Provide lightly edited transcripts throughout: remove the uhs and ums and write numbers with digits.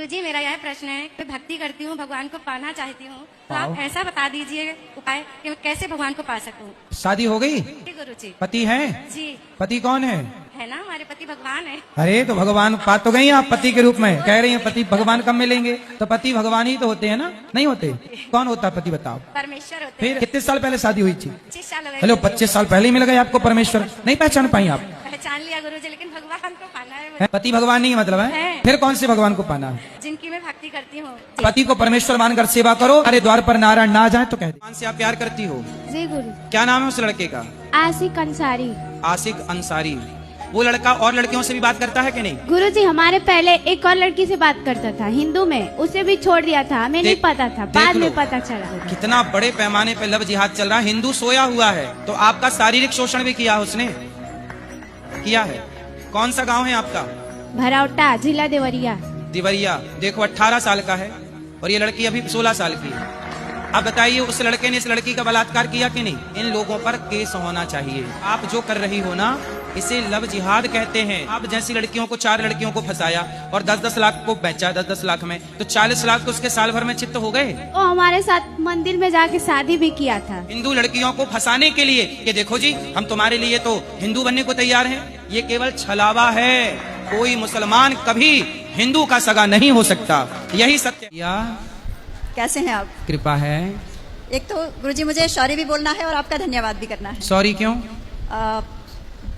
जी मेरा यह प्रश्न है कि भक्ति करती हूँ, भगवान को पाना चाहती हूँ, तो आप ऐसा बता दीजिए उपाय कि मैं कैसे भगवान को पा सकूँ। शादी हो गई? जी गुरु जी। पति है? जी। पति कौन है ना हमारे पति भगवान है। अरे तो भगवान पा तो गई आप पति के रूप में, कह रही हैं पति भगवान कब मिलेंगे? तो पति भगवान ही तो होते हैं ना, नहीं होते? कौन होता है पति बताओ? परमेश्वर होते फिर कितने साल पहले शादी हुई थी? 25 साल हो गए। हेलो 25 साल पहले ही मिल गए आपको परमेश्वर, नहीं पहचान पाई आप? पहचान लिया गुरु जी, लेकिन भगवान को पाना है। पति भगवान नहीं मतलब है? फिर कौन से भगवान को पाना है? जिनकी मैं भक्ति करती हूँ। पति को परमेश्वर मानकर सेवा करो, अरे द्वार पर नारायण ना जाए तो कह दे। से आप प्यार करती हो? जी गुरु। क्या नाम है उस लड़के का? आशिक अंसारी। आशिक अंसारी। वो लड़का और लड़कियों से भी बात करता है कि नहीं? गुरु जी हमारे पहले एक और लड़की से बात करता था हिंदू में, उसे भी छोड़ दिया था, हमें नहीं पता था, बाद में पता चला। कितना बड़े पैमाने पे लव जिहाद चल रहा है, हिंदू सोया हुआ है तो आपका शारीरिक शोषण भी किया उसने, किया है। कौन सा गांव है आपका? भरावटा, जिला देवरिया। देवरिया। देखो 18 साल का है और ये लड़की अभी 16 साल की है। अब बताइए उस लड़के ने इस लड़की का बलात्कार किया कि नहीं? इन लोगों पर केस होना चाहिए। आप जो कर रही हो ना, इसे लव जिहाद कहते हैं। आप जैसी लड़कियों को 4 लड़कियों को फंसाया और 10-10 लाख को बेचा, 10-10 लाख में, तो 40 लाख तो उसके साल भर में चित्त हो गए। वो हमारे साथ मंदिर में जाके शादी भी किया था। हिंदू लड़कियों को फंसाने के लिए कि देखो जी हम तुम्हारे लिए तो हिंदू बनने को तैयार हैं, ये केवल छलावा है। कोई मुसलमान कभी हिंदू का सगा नहीं हो सकता, यही सत्य। कैसे हैं आप? कृपा है। एक तो गुरुजी मुझे सॉरी भी बोलना है और आपका धन्यवाद भी करना है। सॉरी क्यों?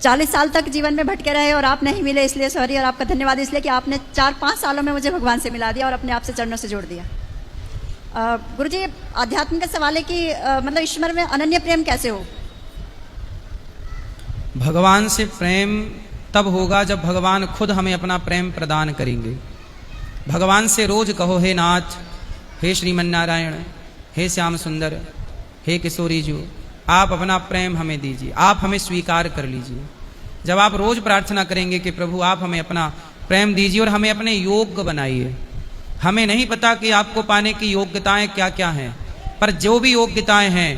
40 साल तक जीवन में भटके रहे और आप नहीं मिले, इसलिए सॉरी। और आपका धन्यवाद इसलिए कि आपने 4-5 सालों में मुझे भगवान से मिला दिया और अपने आप से चरणों से जोड़ दिया। गुरुजी आध्यात्म का सवाल है कि मतलब ईश्वर में अनन्य प्रेम कैसे हो? भगवान से प्रेम तब होगा जब भगवान खुद हमें अपना प्रेम प्रदान करेंगे। भगवान से रोज कहो, हे नाथ, हे श्रीमन नारायण, हे श्याम सुंदर, हे किशोरी जी, आप अपना प्रेम हमें दीजिए, आप हमें स्वीकार कर लीजिए। जब आप रोज प्रार्थना करेंगे कि प्रभु आप हमें अपना प्रेम दीजिए और हमें अपने योग्य बनाइए। हमें नहीं पता कि आपको पाने की योग्यताएं क्या क्या हैं, पर जो भी योग्यताएं हैं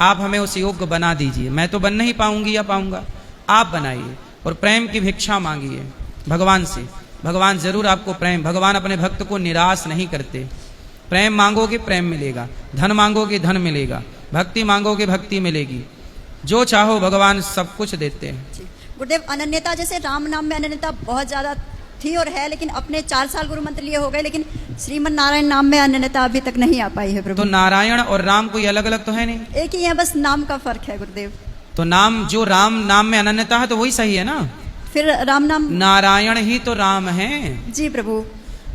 आप हमें उस योग्य बना दीजिए। मैं तो बन नहीं पाऊंगी या पाऊंगा, आप बनाइए और प्रेम की भिक्षा मांगिए भगवान से। भगवान जरूर आपको प्रेम, भगवान अपने भक्त को निराश नहीं करते। प्रेम मांगोगे प्रेम मिलेगा, धन मांगोगे धन मिलेगा, भक्ति मांगोगे भक्ति मिलेगी। जो चाहो भगवान सब कुछ देते हैं। गुरुदेव अनन्यता, जैसे राम नाम में अनन्यता बहुत ज्यादा थी और है, लेकिन अपने 4 साल गुरु मंत्र लिए हो गए, लेकिन श्रीमन नारायण नाम में अनन्यता अभी तक नहीं आ पाई है प्रभु। तो नारायण और राम कोई अलग अलग तो है नहीं, एक ही है, बस नाम का फर्क है गुरुदेव। तो नाम, जो राम नाम में अनन्यता है तो वही सही है ना? फिर राम नाम, नारायण ही तो राम है। जी प्रभु।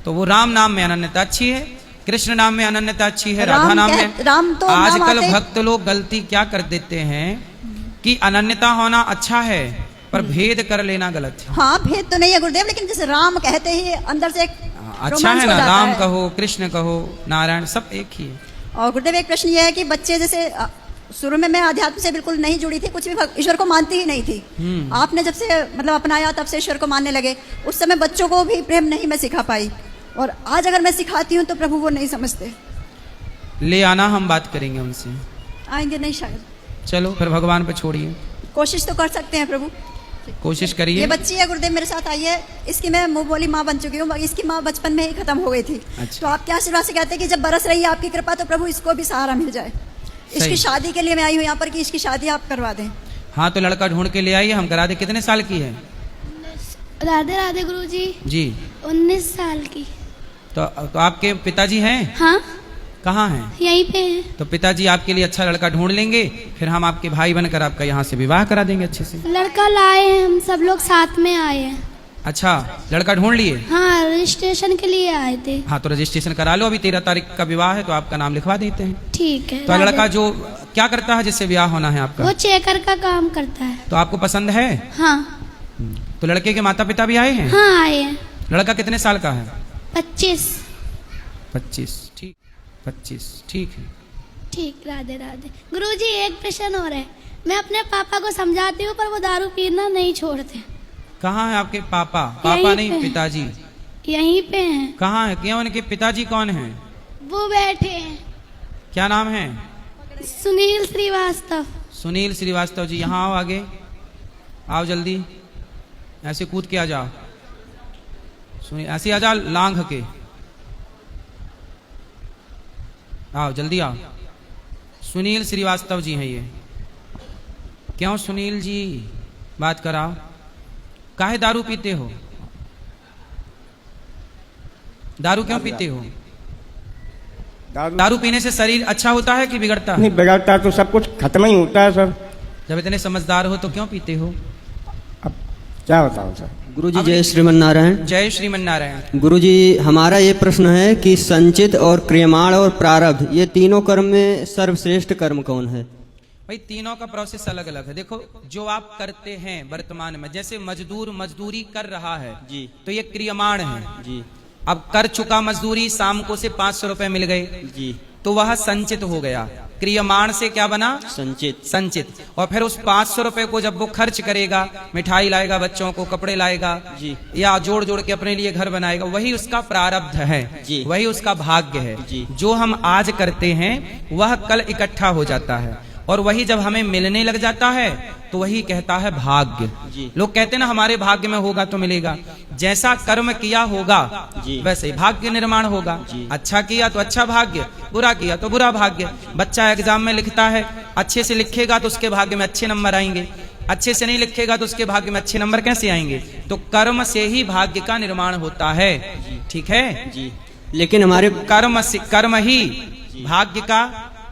तो वो राम नाम में अनन्यता अच्छी है, कृष्ण नाम में अनन्यता अच्छी है, राधा नाम में। राम तो आजकल भक्त लोग गलती क्या कर देते हैं कि अनन्यता होना अच्छा है पर भेद कर लेना गलत है। हाँ भेद तो नहीं है गुरुदेव, लेकिन जैसे राम कहते ही अंदर से एक अच्छा है ना, राम कहो, कृष्ण कहो, नारायण, सब एक ही है। और गुरुदेव एक प्रश्न ये है कि बच्चे, जैसे शुरू में मैं अध्यात्म से बिल्कुल नहीं जुड़ी थी, कुछ भी ईश्वर को मानती ही नहीं थी। आपने जब से मतलब अपनाया तब से ईश्वर को मानने लगे। उस समय बच्चों को भी प्रेम नहीं मैं सिखा पाई, और आज अगर मैं सिखाती हूँ तो प्रभु वो नहीं समझते। ले आना, हम बात करेंगे उनसे। आएंगे नहीं शायद। चलो फिर भगवान पे छोड़िए, कोशिश तो कर सकते हैं प्रभु, कोशिश करिए। ये बच्ची है गुरुदेव मेरे साथ आई है, इसकी मैं मुंह बोली माँ बन चुकी हूँ। इसकी माँ बचपन में ही खत्म हो गई थी। अच्छा। तो आप क्या आशीर्वाद से कहते हैं कि जब बरस रही है आपकी कृपा तो प्रभु इसको भी सहारा मिल जाए। इसकी शादी के लिए मैं आई हूँ यहाँ पर कि इसकी शादी आप करवा दें। हाँ तो लड़का ढूंढ के ले आइए, हम करा दे। कितने साल की है? राधे राधे गुरु जी। 19 साल की। तो आपके पिताजी हैं? हाँ। कहाँ हैं? यहीं पे हैं। तो पिताजी आपके लिए अच्छा लड़का ढूंढ लेंगे, फिर हम आपके भाई बनकर आपका यहाँ से विवाह करा देंगे अच्छे से। लड़का लाए हैं, हम सब लोग साथ में आए हैं। अच्छा, लड़का ढूंढ लिए? हाँ, रजिस्ट्रेशन के लिए आए थे। हाँ तो रजिस्ट्रेशन करा लो, अभी 13 तारीख का विवाह है तो आपका नाम लिखवा देते हैं। ठीक है। तो लड़का जो क्या करता है जिससे ब्याह होना है आपका? वो चेकर का काम करता है। तो आपको पसंद है? हाँ। तो लड़के के माता पिता भी आए हैं? हाँ आए हैं। लड़का कितने साल का है? 25। 25, ठीक, 25, ठीक है। ठीक, राधे राधे। गुरुजी एक प्रश्न और है, मैं अपने पापा को समझाती हूँ पर वो दारू पीना नहीं छोड़ते। कहाँ है आपके पापा? पापा नहीं, पिताजी यहीं पे हैं। कहाँ है? क्यों, उनके पिताजी कौन हैं? वो बैठे हैं। क्या नाम है? सुनील श्रीवास्तव। सुनील श्रीवास्तव जी, यहाँ आओ, आगे आओ, जल्दी ऐसे कूद के आ जाओ। सुनील ऐसे आ जाओ, लांघ के आओ जल्दी आओ। सुनील श्रीवास्तव जी हैं ये। क्यों सुनील जी, बात कराओ। काहे दारू पीते हो? दारू क्यों पीते हो? दारू पीने से शरीर अच्छा होता है कि बिगड़ता है? नहीं बिगड़ता तो सब कुछ खत्म ही होता है सर। जब इतने समझदार हो तो क्यों पीते हो? अब क्या बताऊं सर। गुरुजी जय श्रीमन नारायण। जय श्रीमन नारायण। गुरुजी हमारा ये प्रश्न है कि संचित और क्रियमाण और प्रारब्ध ये तीनों कर्म में सर्वश्रेष्ठ कर्म कौन है? भाई तीनों का प्रोसेस अलग अलग है। देखो जो आप करते हैं वर्तमान में, जैसे मजदूर मजदूरी कर रहा है जी, तो ये क्रियमाण है जी अब कर चुका मजदूरी, शाम को से 500 रुपए मिल गए जी, तो वह संचित हो गया। क्रियमाण से क्या बना? संचित। संचित। और फिर उस 500 रुपए को जब वो खर्च करेगा, मिठाई लाएगा, बच्चों को कपड़े लाएगा जी, या जोड़ जोड़ के अपने लिए घर बनाएगा, वही उसका प्रारब्ध है जी, वही उसका भाग्य है जी। जो हम आज करते हैं वह कल इकट्ठा हो जाता है, और वही जब हमें मिलने लग जाता है तो वही कहता है भाग्य। लोग कहते हैं ना हमारे भाग्य में होगा तो मिलेगा। जैसा कर्म किया होगा वैसे ही भाग्य निर्माण होगा। अच्छा किया तो अच्छा भाग्य, बुरा किया तो बुरा भाग्य। बच्चा एग्जाम में लिखता है, अच्छे से लिखेगा तो उसके भाग्य में अच्छे नंबर आएंगे, अच्छे से नहीं लिखेगा तो उसके भाग्य में अच्छे नंबर कैसे आएंगे? तो कर्म से ही भाग्य का निर्माण होता है। ठीक है जी। लेकिन हमारे कर्म ही भाग्य का,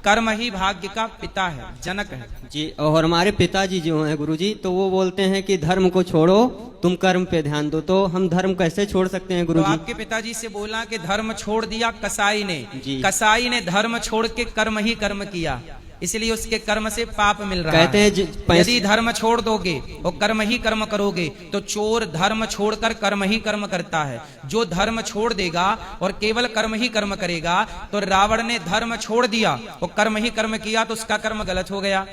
कर्म ही भाग्य का पिता है, जनक है जी। और हमारे पिताजी जो हैं गुरुजी, तो वो बोलते हैं कि धर्म को छोड़ो, तुम कर्म पे ध्यान दो। तो हम धर्म कैसे छोड़ सकते हैं तो गुरुजी? आपके पिताजी से बोला कि धर्म छोड़ दिया कसाई ने जी। कसाई ने धर्म छोड़ के कर्म ही कर्म किया, इसलिए उसके कर्म से पाप मिल रहा कहते है। हैं यदि धर्म छोड़ दोगे और कर्म ही कर्म करोगे तो चोर धर्म छोड़कर कर्म ही कर्म करता है। जो धर्म छोड़ देगा और केवल कर्म ही कर्म करेगा, तो रावण ने धर्म छोड़ दिया और कर्म ही कर्म किया तो उसका कर्म गलत हो गया।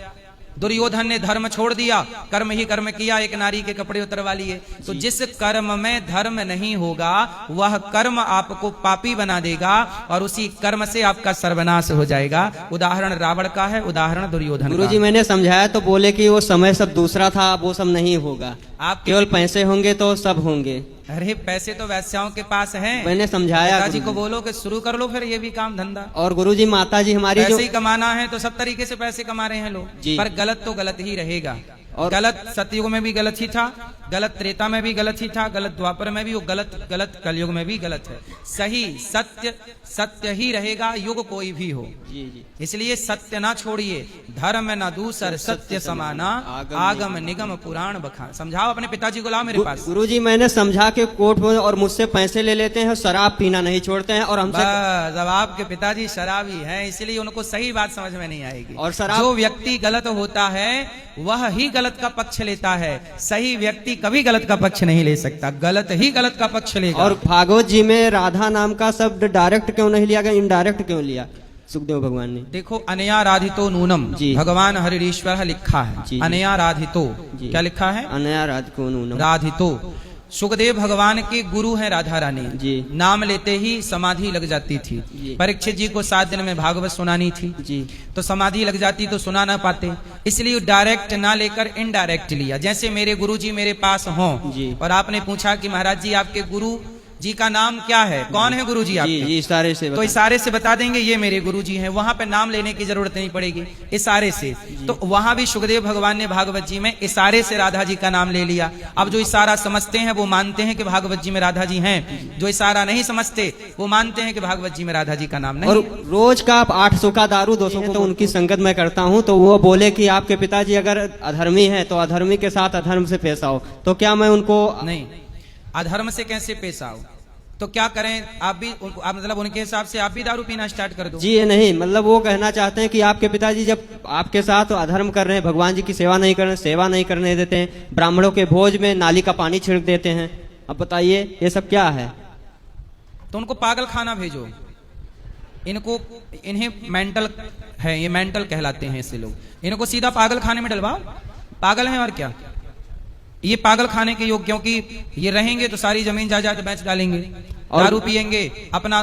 दुर्योधन ने धर्म छोड़ दिया, कर्म ही कर्म किया, एक नारी के कपड़े उतरवा लिए। तो जिस कर्म में धर्म नहीं होगा वह कर्म आपको पापी बना देगा और उसी कर्म से आपका सर्वनाश हो जाएगा। उदाहरण रावण का है, उदाहरण दुर्योधन का। गुरुजी मैंने समझाया तो बोले कि वो समय सब दूसरा था, वो सब नहीं होगा, आप केवल पैसे होंगे तो सब होंगे। अरे पैसे तो वैश्याओं के पास हैं। मैंने समझाया पिताजी को गुरुजी। बोलो कि शुरू कर लो फिर ये भी काम धंधा। और गुरुजी माताजी हमारी जो पैसे ही कमाना है तो सब तरीके से पैसे कमा रहे हैं लोग, जी। पर गलत तो गलत ही रहेगा। और गलत सतयुग में भी गलत ही था, गलत त्रेता में भी गलत ही था, गलत द्वापर में भी, वो गलत गलत कलयुग में भी गलत है। सही सत्य सत्य ही रहेगा, युग कोई भी हो। जी जी। इसलिए सत्य ना छोड़िए, धर्म न दूसर सत्य समाना, आगम निगम पुराण बखान। समझाओ अपने पिताजी को, लाओ मेरे पास। गुरुजी मैंने समझा के कोर्ट में और मुझसे पैसे ले लेते हैं, शराब पीना नहीं छोड़ते हैं और हमसे बस अब आपके पिताजी शराबी हैं, इसलिए उनको सही बात समझ में नहीं आएगी। और शराब जो व्यक्ति गलत होता है वह ही गलत का पक्ष लेता है, सही व्यक्ति कभी गलत का पक्ष नहीं ले सकता, गलत ही गलत का पक्ष लेगा। और भागवत जी में राधा नाम का शब्द डायरेक्ट क्यों नहीं लिया गया, इनडायरेक्ट क्यों लिया सुखदेव भगवान ने? देखो अनया राधितो नूनम, जी। भगवान हरिश्वर लिखा है जी। अनया राधितो, जी। क्या लिखा है? अनया राध को नूनम। राधितो। सुखदेव भगवान के गुरु हैं राधा रानी जी। नाम लेते ही समाधि लग जाती थी। जी। परीक्षित जी को 7 दिन में भागवत सुनानी थी जी। तो समाधि लग जाती तो सुना ना पाते, इसलिए डायरेक्ट ना लेकर इनडायरेक्ट लिया। जैसे मेरे गुरु जी मेरे पास हों जी। और आपने पूछा कि महाराज जी आपके गुरु जी का नाम क्या है, कौन है गुरु जी आपके? जी इशारे से तो बता। इशारे से बता देंगे ये मेरे गुरुजी हैं, वहां पे नाम लेने की जरूरत नहीं पड़ेगी, इशारे से। तो वहां भी सुखदेव भगवान ने भागवत जी में इशारे से राधा जी का नाम ले लिया। अब जो इशारा समझते हैं वो मानते हैं कि भागवत जी में राधा जी हैं, जो इशारा नहीं समझते वो मानते हैं कि भागवत जी में राधा जी का नाम नहीं। और रोज का आप 800 का दारू 200 को तो उनकी संगत में करता हूँ, तो वो बोले कि आपके पिताजी अगर अधर्मी है तो अधर्मी के साथ अधर्म से पेश आओ, तो क्या मैं उनको नहीं, अधर्म से कैसे पेश आओ? तो क्या करें, आप भी आप मतलब उनके हिसाब से आप भी दारू पीना स्टार्ट कर दो? जी ये नहीं, मतलब वो कहना चाहते हैं कि आपके पिताजी जब आपके साथ अधर्म कर रहे हैं, भगवान जी की सेवा नहीं कर रहे, सेवा नहीं करने देते हैं, ब्राह्मणों के भोज में नाली का पानी छिड़क देते हैं, अब बताइए ये सब क्या है? तो उनको पागल खाना भेजो। इनको इन्हें मेंटल है, ये मेंटल कहलाते हैं ऐसे लोग, इनको सीधा पागल खाने में डलवाओ। पागल हैं और क्या, ये पागल खाने के योग, क्योंकि ये रहेंगे तो सारी जमीन जायदाद बेच डालेंगे, दारू पिएंगे, अपना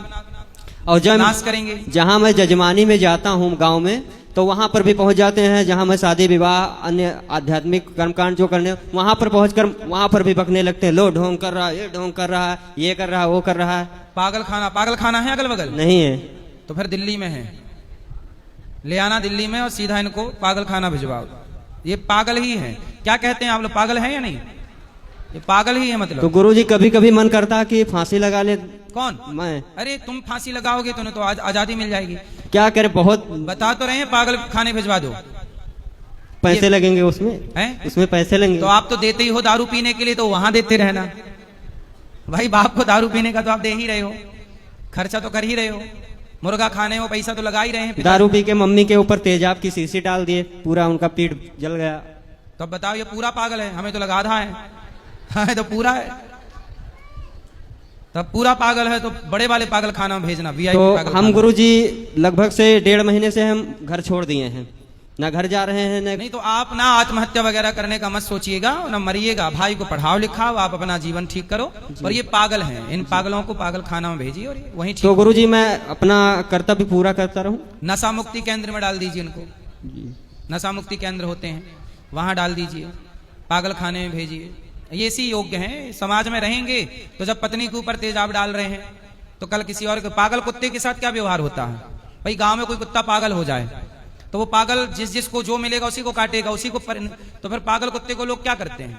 और नाश करेंगे। जहां मैं जजमानी में जाता हूँ गांव में, तो वहां पर भी पहुंच जाते हैं, जहां मैं शादी विवाह अन्य आध्यात्मिक कर्मकांड जो करने, वहां पर पहुंचकर वहां पर भी बकने लगते हैं, लो ढोंग कर रहा है, ये ढोंग कर रहा है, ये कर रहा है, वो कर रहा है। पागल खाना है अगल बगल नहीं है तो फिर दिल्ली में है। ले आना दिल्ली में और सीधा इनको पागल खाना भिजवाओ। ये पागल ही है। क्या कहते हैं आप लोग, पागल है या नहीं? ये पागल ही है तो मतलब। गुरुजी कभी कभी मन करता है कि फांसी लगा ले। कौन? मैं। अरे तुम फांसी लगाओगे तो तो आजादी मिल जाएगी। क्या करे, बहुत बता तो रहे हैं पागल खाने भिजवा दो। पैसे लगेंगे उसमें। हैं? उसमें पैसे लगेंगे। तो आप तो देते ही हो दारू पीने के लिए, तो वहां देते रहना। भाई बाप को दारू पीने का तो आप दे ही रहे हो, खर्चा तो कर ही रहे हो, मुर्गा खाने हो पैसा तो लगा ही रहे हैं। दारू पी के मम्मी के ऊपर तेजाब की शीशी डाल दिए, पूरा उनका पीठ जल गया। तो अब बताओ, ये पूरा पागल है, हमें तो लगा आधा है। हाँ तो पूरा है, तब पूरा पागल है तो बड़े वाले पागल खाना में भेजना। वीआईपी तो पागल हम खाना। गुरुजी लगभग से 1.5 महीने से हम घर छोड़ दिए हैं, ना घर जा रहे हैं ना। नहीं तो आप ना आत्महत्या वगैरह करने का मत सोचिएगा, ना मरिएगा। भाई को पढ़ाओ लिखाओ, आप अपना जीवन ठीक करो। और ये पागल हैं, इन पागलों को पागल खाना में भेजिए और ये वहीं ठीक। तो गुरुजी मैं अपना कर्तव्य पूरा करता रहूं। नशा मुक्ति केंद्र में डाल दीजिए इनको। नशा मुक्ति केंद्र होते हैं, वहां डाल दीजिए, पागल खाने में भेजिए। ये इसी योग्य हैं, समाज में रहेंगे तो जब पत्नी के ऊपर तेजाब डाल रहे हैं तो कल किसी और के पागल कुत्ते के साथ क्या व्यवहार होता है? भाई गांव में कोई कुत्ता पागल हो जाए तो वो पागल जिसको जो मिलेगा उसी को काटेगा, उसी को तो फिर पागल कुत्ते को लोग क्या करते हैं?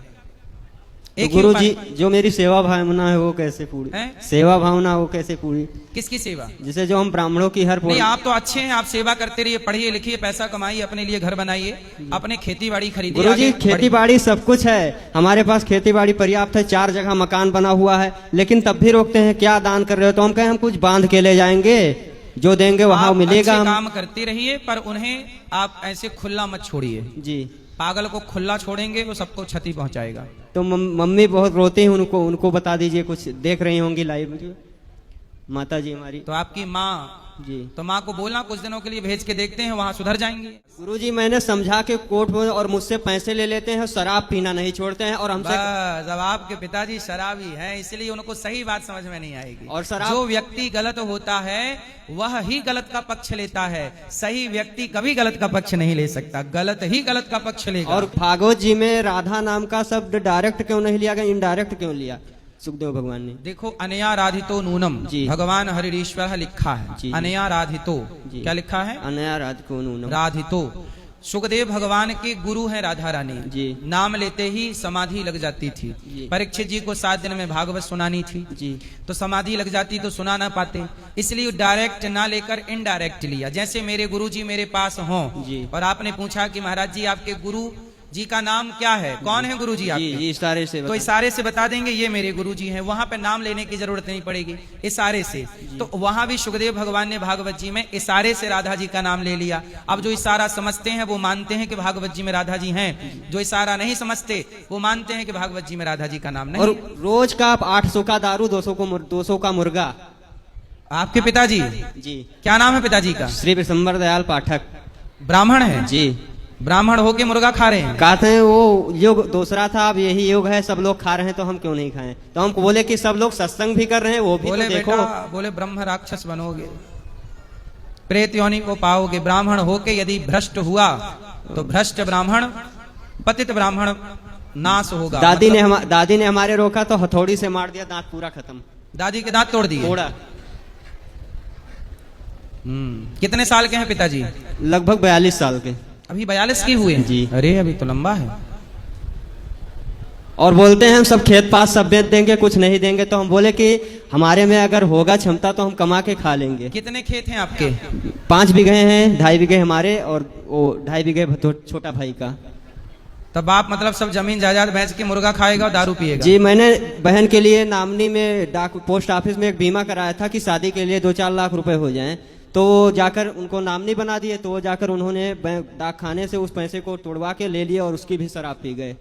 तो एक ही गुरुजी उपाय- जो मेरी सेवा भावना है वो कैसे पूरी? हैं? सेवा भावना वो कैसे पूरी? किसकी सेवा? जैसे जो हम ब्राह्मणों की हर नहीं, आप तो अच्छे हैं, आप सेवा करते रहिए, पढ़िए लिखिए, पैसा कमाइए, अपने लिए घर बनाइए, अपने खेती बाड़ी खरीदिए। गुरुजी आगे खेती बढ़िए। बाड़ी सब कुछ है, हमारे पास खेती बाड़ी पर्याप्त है, 4 जगह मकान बना हुआ है, लेकिन तब भी रोकते हैं। क्या दान कर रहे हो? तो हम कहें हम कुछ बांध के ले जाएंगे, जो देंगे वहां आप मिलेगा। अच्छे हम काम करते रहिए, पर उन्हें आप ऐसे खुला मत छोड़िए। जी। पागल को खुला छोड़ेंगे वो सबको क्षति पहुंचाएगा। तो मम्मी बहुत रोती हैं, उनको बता दीजिए, कुछ देख रही होंगी लाइव में माता जी हमारी। तो आपकी माँ, जी। तो माँ को बोलना कुछ दिनों के लिए भेज के देखते हैं, वहां सुधर जाएंगे। गुरुजी मैंने समझा के कोर्ट में, और मुझसे पैसे ले लेते हैं, शराब पीना नहीं छोड़ते हैं, और हमसे बस, अब आपके पिताजी शराबी हैं, इसलिए उनको सही बात समझ में नहीं आएगी। और शराब- जो व्यक्ति गलत होता है वह ही गलत का पक्ष लेता है, सही व्यक्ति कभी गलत का पक्ष नहीं ले सकता, गलत ही गलत का पक्ष लेगा। और भागवत जी में राधा नाम का शब्द डायरेक्ट क्यों नहीं लिया गया, इनडायरेक्ट क्यों लिया सुखदेव भगवान ने? देखो, अनया राधितो नूनम, जी। भगवान हरिश्वर लिखा है। जी। अनया राधितो, जी। क्या लिखा है? अनया राधिको नूनम। राधितो। सुखदेव भगवान के गुरु हैं राधा रानी जी। नाम लेते ही समाधि लग जाती थी। जी। परीक्षित जी को 7 दिन में भागवत सुनानी थी, जी। तो समाधि लग जाती तो सुना ना पाते, इसलिए डायरेक्ट ना लेकर इनडायरेक्ट लिया। जैसे मेरे गुरु जी मेरे पास हों जी। और आपने पूछा कि महाराज जी आपके गुरु जी का नाम क्या है, कौन है गुरु जी जी आपके? जी इशारे से तो बता- इशारे से बता देंगे ये मेरे गुरु जी हैं, वहां पे नाम लेने की जरूरत नहीं पड़ेगी, इशारे से। तो वहां भी सुखदेव भगवान ने भागवत जी में इशारे से राधा जी का नाम ले लिया। अब जो इशारा समझते हैं वो मानते हैं कि भागवत जी में राधा जी हैं, जो इशारा नहीं समझते वो मानते हैं कि भागवत जी में राधा जी का नाम नहीं। और रोज का आप 800 का दारू, 200 का मुर्गा। आपके पिताजी, जी। क्या नाम है पिताजी का? श्री विशंबर दयाल पाठक। ब्राह्मण है? जी। ब्राह्मण होके मुर्गा खा रहे हैं? कहते हैं वो युग दूसरा था, अब यही युग है, सब लोग खा रहे हैं तो हम क्यों नहीं खाएं? तो हम बोले कि सब लोग सत्संग भी कर रहे हैं, वो भी बोले तो देखो। बेटा, बोले ब्रह्म राक्षस बनोगे, प्रेत योनि को पाओगे। ब्राह्मण होके यदि भ्रष्ट हुआ तो भ्रष्ट ब्राह्मण, पतित ब्राह्मण नाश होगा। दादी ने हमारे रोका तो हथौड़ी से मार दिया, दांत पूरा खत्म। दादी के दांत तोड़ दिए? तोड़ा। कितने साल के हैं पिताजी? लगभग 42 साल के। अभी 42 की हुए हैं? जी। अरे अभी तो लंबा है। और बोलते हैं हम सब खेत पास सब बेच देंगे, कुछ नहीं देंगे। तो हम बोले कि हमारे में अगर होगा क्षमता तो हम कमा के खा लेंगे। कितने खेत हैं आपके? 5 बीघे हैं, 2.5 बीघे हमारे, और वो 2.5 बीघे छोटा भाई का। तब आप मतलब सब जमीन जायदाद बेच के मुर्गा खाएगा और दारू पिएगा? जी, मैंने बहन के लिए नामनी में पोस्ट ऑफिस में एक बीमा कराया था कि शादी के लिए 2-4 लाख रुपए हो जाएं। तो जाकर उनको नामनी बना दिए, तो जाकर उन्होंने डाक खाने से उस पैसे को तोड़वा के ले लिया और उसकी भी शराब पी गए।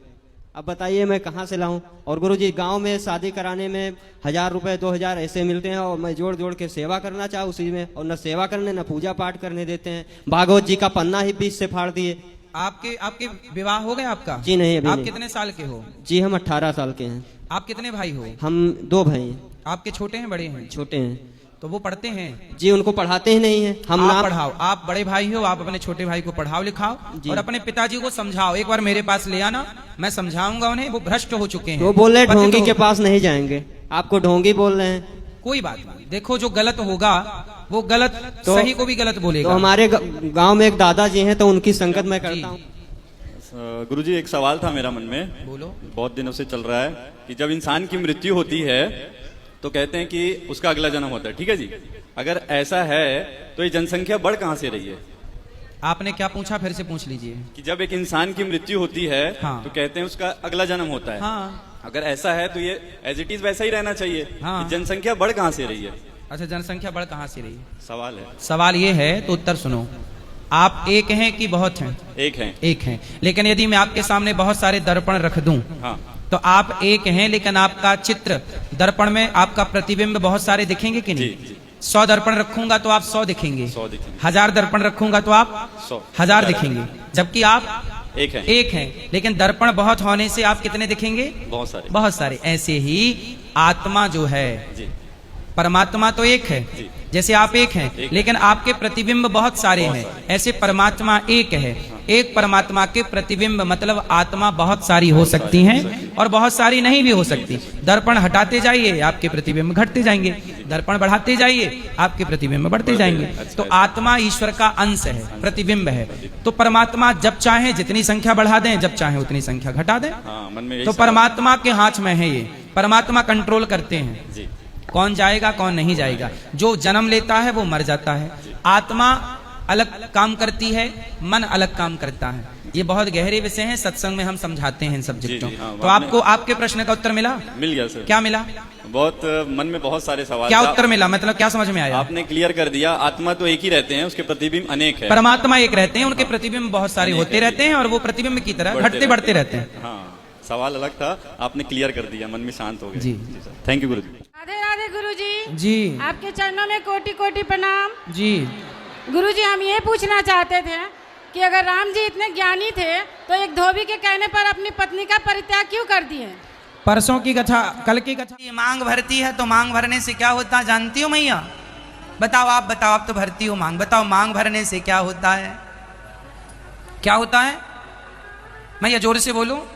अब बताइए मैं कहाँ से लाऊं? और गुरुजी गांव में शादी कराने में 1000 रुपए 2000 ऐसे मिलते हैं, और मैं जोड़ जोड़ के सेवा करना चाहूँ उसी में, और न सेवा करने न पूजा पाठ करने देते हैं। भागवत जी का पन्ना ही बीच से फाड़ दिए। आपके विवाह हो गया आपका? जी नहीं, अभी आप नहीं। कितने साल के हो? जी हम 18 साल के हैं। आप कितने भाई हो? हम 2 भाई हैं। आपके छोटे हैं बड़े हैं? छोटे हैं। तो वो पढ़ते हैं? जी उनको पढ़ाते ही नहीं है। हम आप ना पढ़ाओ, आप बड़े भाई हो, आप अपने छोटे भाई को पढ़ाओ लिखाओ जी। और अपने पिताजी को समझाओ। एक बार मेरे पास ले आना, मैं समझाऊंगा उन्हें, वो भ्रष्ट हो चुके हैं। वो बोल रहे पतित ढोंगी हो- के पास नहीं जाएंगे। आपको ढोंगी बोल रहे हैं। कोई बात नहीं, देखो जो गलत होगा वो गलत सही को भी गलत तो बोलेगा। हमारे गांव में एक दादाजी हैं, तो उनकी संगत मैं करता हूँ। गुरुजी एक सवाल था मेरा मन में, बोलो। बहुत दिनों से चल रहा है कि जब इंसान की मृत्यु होती है तो कहते हैं कि उसका अगला जन्म होता है, ठीक है जी। अगर ऐसा है तो ये जनसंख्या बढ़ कहाँ से रही है? आपने क्या पूछा, फिर से पूछ लीजिए। कि जब एक इंसान की मृत्यु होती है हाँ। तो कहते हैं उसका अगला जन्म होता है। हाँ। अगर ऐसा है तो ये एज इट इज वैसा ही रहना चाहिए। हाँ। कि जनसंख्या बढ़ कहाँ से रही है? अच्छा, जनसंख्या बढ़ कहाँ से रही है, सवाल है। सवाल ये है तो उत्तर सुनो। आप एक हैं कि बहुत हैं? एक है। एक हैं। लेकिन यदि मैं आपके सामने बहुत सारे दर्पण रख दूं, हाँ। तो आप एक हैं, लेकिन आपका चित्र दर्पण में आपका प्रतिबिंब बहुत सारे दिखेंगे कि नहीं? जी। 100 दर्पण रखूंगा तो आप 100 दिखेंगे। 100 दिखेंगे। 1000 दर्पण रखूंगा तो आप 100 1000 दिखेंगे। जबकि आप एक है। एक हैं, लेकिन दर्पण बहुत होने से आप कितने दिखेंगे? बहुत सारे। बहुत सारे। ऐसे ही आत्मा जो है, जी। परमात्मा तो एक है, जी। जैसे आप एक हैं, लेकिन आपके प्रतिबिंब बहुत सारे हैं, ऐसे परमात्मा एक है। एक परमात्मा के प्रतिबिंब मतलब आत्मा बहुत सारी हो सकती हैं और बहुत सारी नहीं भी हो सकती। दर्पण हटाते जाइए, आपके प्रतिबिंब घटते जाएंगे। दर्पण बढ़ाते जाइए, आपके प्रतिबिंब बढ़ते जाएंगे। तो आत्मा ईश्वर का अंश है, प्रतिबिंब है। तो परमात्मा जब चाहे जितनी संख्या बढ़ा दें, जब चाहे उतनी संख्या घटा दें। हाँ, मन में यही तो सवाल। परमात्मा के हाथ में है ये, परमात्मा कंट्रोल करते हैं। जी। कौन जाएगा कौन नहीं जाएगा। जो जन्म लेता है वो मर जाता है। आत्मा अलग काम करती है, मन अलग काम करता है। ये बहुत गहरे विषय हैं, सत्संग में हम समझाते हैं इन सब्जेक्टों। जी, हाँ, तो आपको आपके प्रश्न का उत्तर मिला? मिल गया सर। क्या मिला? बहुत मन में बहुत सारे सवाल क्या था। उत्तर मिला, मतलब क्या समझ में आया? आपने क्लियर कर दिया, आत्मा तो एक ही रहते हैं, उसके प्रतिबिंब अनेक है। परमात्मा एक रहते हैं, उनके प्रतिबिंब बहुत सारे होते रहते हैं और वो प्रतिबिंब की तरह घटते बढ़ते रहते हैं। हाँ, सवाल अलग था, आपने क्लियर कर दिया, मन में शांत हो गया। जी। थैंक यू गुरु जी। राधे राधे गुरुजी। जी आपके चरणों में कोटि कोटि प्रणाम। जी। गुरुजी, हम ये पूछना चाहते थे कि अगर राम जी इतने ज्ञानी थे तो एक धोबी के कहने पर अपनी पत्नी का परित्याग क्यों कर दिए? परसों की कथा, कल की कथा। ये मांग भरती है तो मांग भरने से क्या होता है जानती हो मैया? बताओ, आप बताओ, आप तो भरती हो मांग। बताओ मांग भरने से क्या होता है? क्या होता है मैया? जोर से बोलो।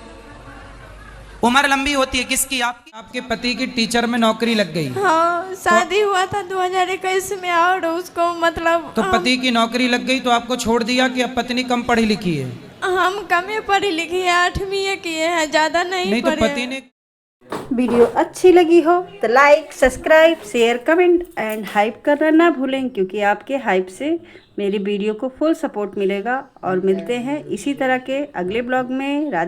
उम्र लंबी होती है किसकी? आपकी। आपके पति की टीचर में नौकरी लग गई। हाँ, शादी हुआ था 2021 में और उसको मतलब तो पति की नौकरी लग गई तो आपको छोड़ दिया कि अब पत्नी कम पढ़ी लिखी है? हम कम पढ़ी लिखी है, 8वीं किए हैं, ज्यादा नहीं तो पढ़े। पति ने। वीडियो अच्छी लगी हो तो like, subscribe, share, comment and hype करना ना भूलें, क्योंकि आपके हाइप से मेरी वीडियो को फुल सपोर्ट मिलेगा। और मिलते हैं इसी तरह के अगले ब्लॉग में। राधे।